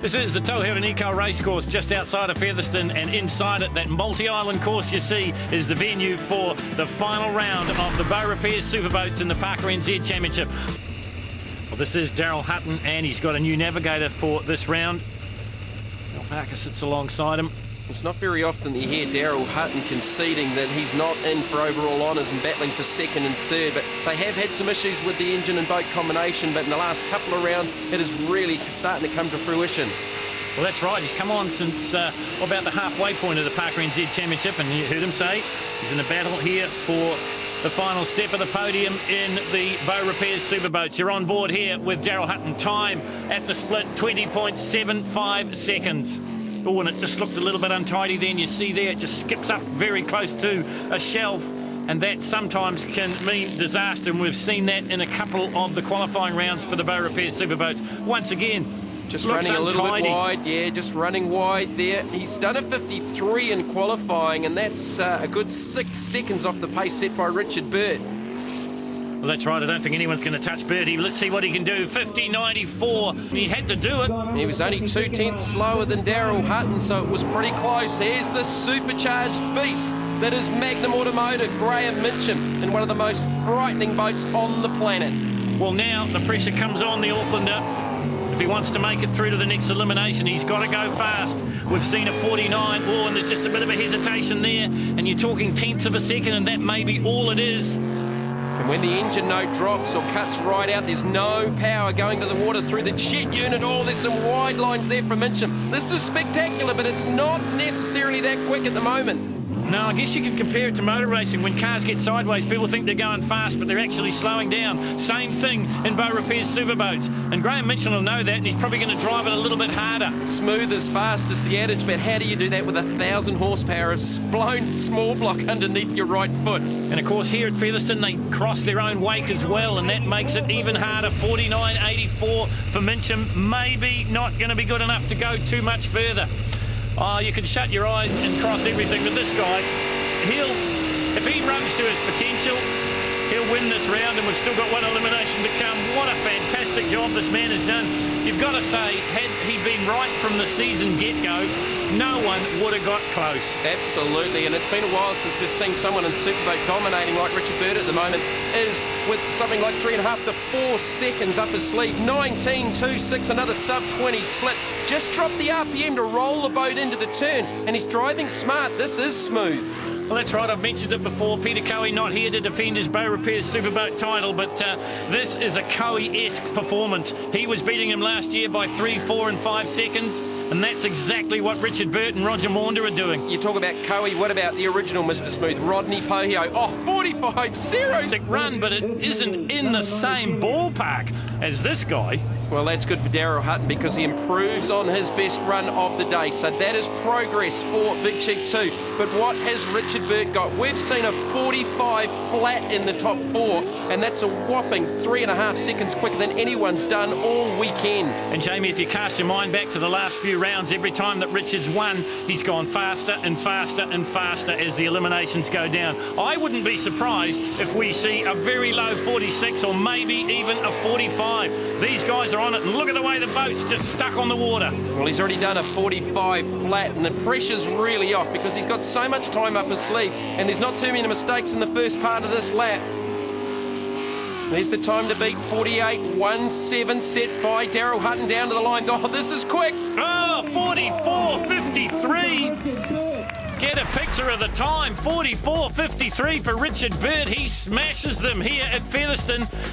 This is the Tauhara Nikau Racecourse just outside of Featherston, and inside it, that multi-island course you see is the venue for the final round of the Bow Repairs Superboats in the Parker NZ Championship. Well, this is Daryl Hutton, and he's got a new navigator for this round. Parker sits alongside him. It's not very often that you hear Daryl Hutton conceding that he's not in for overall honours and battling for second and third, but they have had some issues with the engine and boat combination, but in the last couple of rounds it is really starting to come to fruition. Well, that's right. He's come on since about the halfway point of the Parker NZ Championship, and you heard him say he's in a battle here for the final step of the podium in the Bow Repairs Superboats. You're on board here with Daryl Hutton. Time at the split, 20.75 seconds. Oh, and it just looked a little bit untidy then. You see there, it just skips up very close to a shelf, and that sometimes can mean disaster, and we've seen that in a couple of the qualifying rounds for the Bow Repairs Superboats. Once again, just running a little bit wide, yeah, just running wide there. He's done a 53 in qualifying, and that's a good 6 seconds off the pace set by Richard Burt. Well, that's right. I don't think anyone's going to touch Birdie. Let's see what he can do. 50.94. He had to do it. He was only 2/10 slower than Daryl Hutton, so it was pretty close. Here's the supercharged beast that is Magnum Automotive, Graham Mincham, in one of the most frightening boats on the planet. Well, now the pressure comes on the Aucklander. If he wants to make it through to the next elimination, he's got to go fast. We've seen a 49. Oh, and there's just a bit of a hesitation there. And you're talking tenths of a second, and that may be all it is. And when the engine note drops or cuts right out, there's no power going to the water through the jet unit. Oh, there's some wide lines there from Mincham. This is spectacular, but it's not necessarily that quick at the moment. No, I guess you can compare it to motor racing. When cars get sideways, people think they're going fast, but they're actually slowing down. Same thing in Bow Repairs Superboats. And Graham Mincham will know that, and he's probably going to drive it a little bit harder. Smooth as fast is the adage, but how do you do that with 1,000 horsepower of blown small block underneath your right foot? And of course, here at Featherston, they cross their own wake as well, and that makes it even harder. 49.84 for Mincham. Maybe not going to be good enough to go too much further. Oh, you can shut your eyes and cross everything, but this guy, if he runs to his potential, he'll win this round, and we've still got one elimination to come. What a fantastic job this man has done. You've got to say, had he been right from the season get-go, no one would have got close. Absolutely, and it's been a while since we've seen someone in Superboat dominating like Richard Burt at the moment, is with something like 3.5 to 4 seconds up his sleeve. 19.26, another sub-20 split. Just dropped the RPM to roll the boat into the turn, and he's driving smart. This is smooth. Well, that's right. I've mentioned it before. Peter Cowie not here to defend his Bow Repairs Superboat title, but this is a Cowie-esque performance. He was beating him last year by 3, 4 and 5 seconds, and that's exactly what Richard Burt and Roger Maunder are doing. You talk about Cowie, what about the original Mr. Smooth, Rodney Pohio? Oh, 45.0! Run, but it isn't in the same ballpark as this guy. Well, that's good for Daryl Hutton because he improves on his best run of the day. So that is progress for Big Chief 2. But what has Richard Burt got? We've seen a 45 flat in the top 4, and that's a whopping 3.5 seconds quicker than anyone's done all weekend. And Jamie, if you cast your mind back to the last few rounds, every time that Richard's won, he's gone faster and faster and faster as the eliminations go down. I wouldn't be surprised if we see a very low 46 or maybe even a 45. These guys are on it, and look at the way the boat's just stuck on the water. Well, he's already done a 45 flat, and the pressure's really off because he's got so much time up his sleeve, and there's not too many mistakes in the first part of this lap. There's the time to beat, 48.17, set by Daryl Hutton down to the line. Oh, this is quick. Oh, 44.53. Get a picture of the time. 44.53 for Richard Burt. He smashes them here at Featherston.